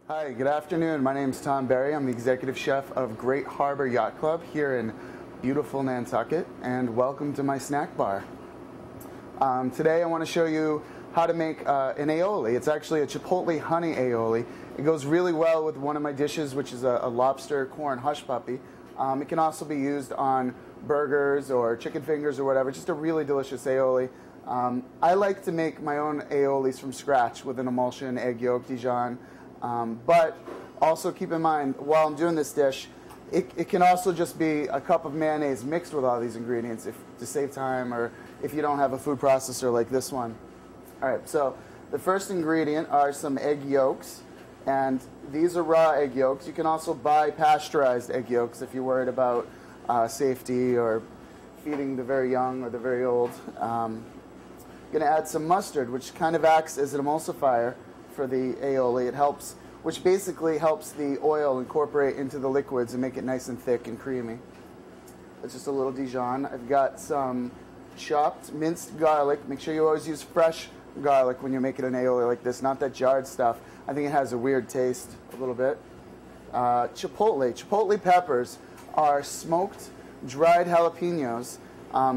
Hi, good afternoon. My name is Tom Berry. I'm the executive chef of Great Harbor Yacht Club here in beautiful Nantucket, and welcome to my snack bar. Today I want to show you how to make an aioli. It's actually a Chipotle-Honey Aioli. It goes really well with one of my dishes, which is a lobster corn hush puppy. It can also be used on burgers or chicken fingers or whatever. Just a really delicious aioli. I like to make my own aiolis from scratch with an emulsion, egg yolk, dijon. But also keep in mind, while I'm doing this dish, it can also just be a cup of mayonnaise mixed with all these ingredients to save time, or if you don't have a food processor like this one. All right, so the first ingredient are some egg yolks, and these are raw egg yolks. You can also buy pasteurized egg yolks if you're worried about safety or feeding the very young or the very old. I'm going to add some mustard, which kind of acts as an emulsifier for the aioli. It helps, which basically helps the oil incorporate into the liquids and make it nice and thick and creamy. It's just a little Dijon. I've got some chopped minced garlic. Make sure you always use fresh garlic when you're making an aioli like this, not that jarred stuff. I think it has a weird taste a little bit. Chipotle peppers are smoked dried jalapenos.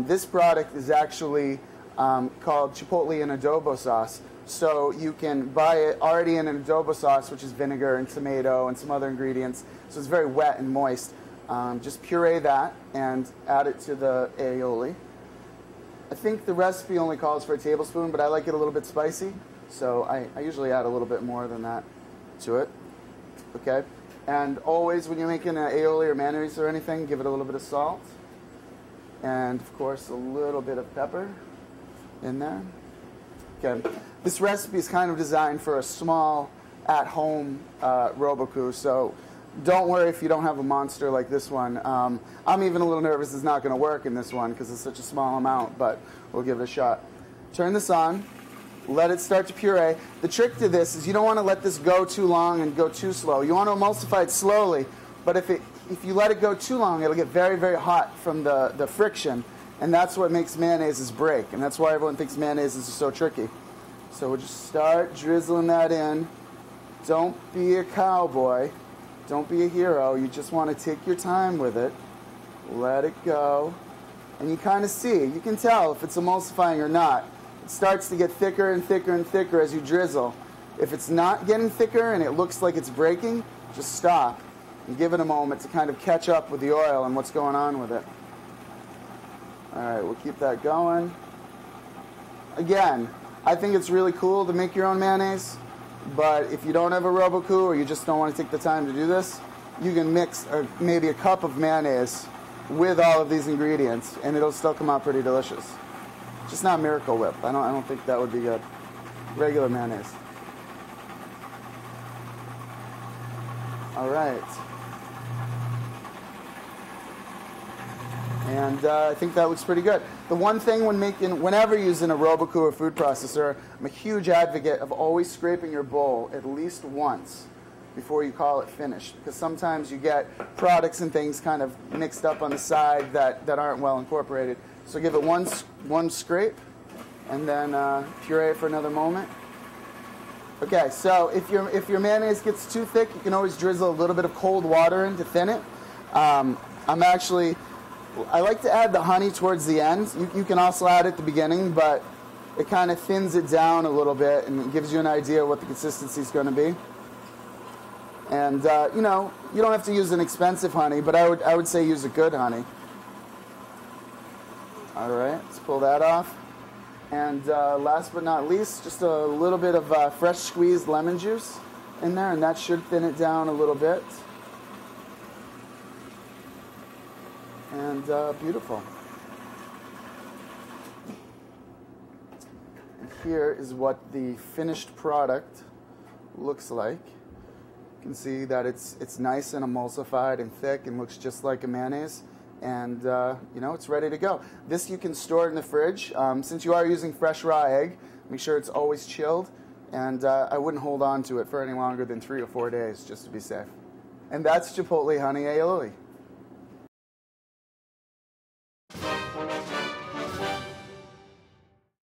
This product is actually called Chipotle and adobo sauce. So you can buy it already in an adobo sauce, which is vinegar and tomato and some other ingredients. So it's very wet and moist. Just puree that and add it to the aioli. I think the recipe only calls for a tablespoon, but I like it a little bit spicy. So I usually add a little bit more than that to it. Okay? And always when you're making an aioli or mayonnaise or anything, give it a little bit of salt. And of course a little bit of pepper in there. Okay. This recipe is kind of designed for a small, at-home roboku, so don't worry if you don't have a monster like this one. I'm even a little nervous it's not going to work in this one because it's such a small amount, but we'll give it a shot. Turn this on. Let it start to puree. The trick to this is you don't want to let this go too long and go too slow. You want to emulsify it slowly, but if you let it go too long, it'll get very, very hot from the friction. And that's what makes mayonnaises break. And that's why everyone thinks mayonnaises are so tricky. So we'll just start drizzling that in. Don't be a cowboy. Don't be a hero. You just want to take your time with it. Let it go. And you kind of see, you can tell if it's emulsifying or not. It starts to get thicker and thicker and thicker as you drizzle. If it's not getting thicker and it looks like it's breaking, just stop and give it a moment to kind of catch up with the oil and what's going on with it. All right, we'll keep that going. Again, I think it's really cool to make your own mayonnaise, but if you don't have a roboku or you just don't want to take the time to do this, you can mix maybe a cup of mayonnaise with all of these ingredients, and it'll still come out pretty delicious. Just not Miracle Whip. I don't think that would be good. Regular mayonnaise. All right. And I think that looks pretty good. The one thing whenever using a roboku or food processor, I'm a huge advocate of always scraping your bowl at least once before you call it finished. Because sometimes you get products and things kind of mixed up on the side that aren't well incorporated. So give it one scrape and then puree it for another moment. Okay, so if your mayonnaise gets too thick, you can always drizzle a little bit of cold water in to thin it. I like to add the honey towards the end. You can also add it at the beginning, but it kind of thins it down a little bit and gives you an idea what the consistency is going to be. And you know, you don't have to use an expensive honey, but I would say use a good honey. All right, let's pull that off. And last but not least, just a little bit of fresh squeezed lemon juice in there, and that should thin it down a little bit. And beautiful. And here is what the finished product looks like. You can see that it's nice and emulsified and thick and looks just like a mayonnaise. And you know, it's ready to go. This you can store in the fridge. Since you are using fresh raw egg, make sure it's always chilled. And I wouldn't hold on to it for any longer than 3 or 4 days just to be safe. And that's Chipotle-Honey Aioli.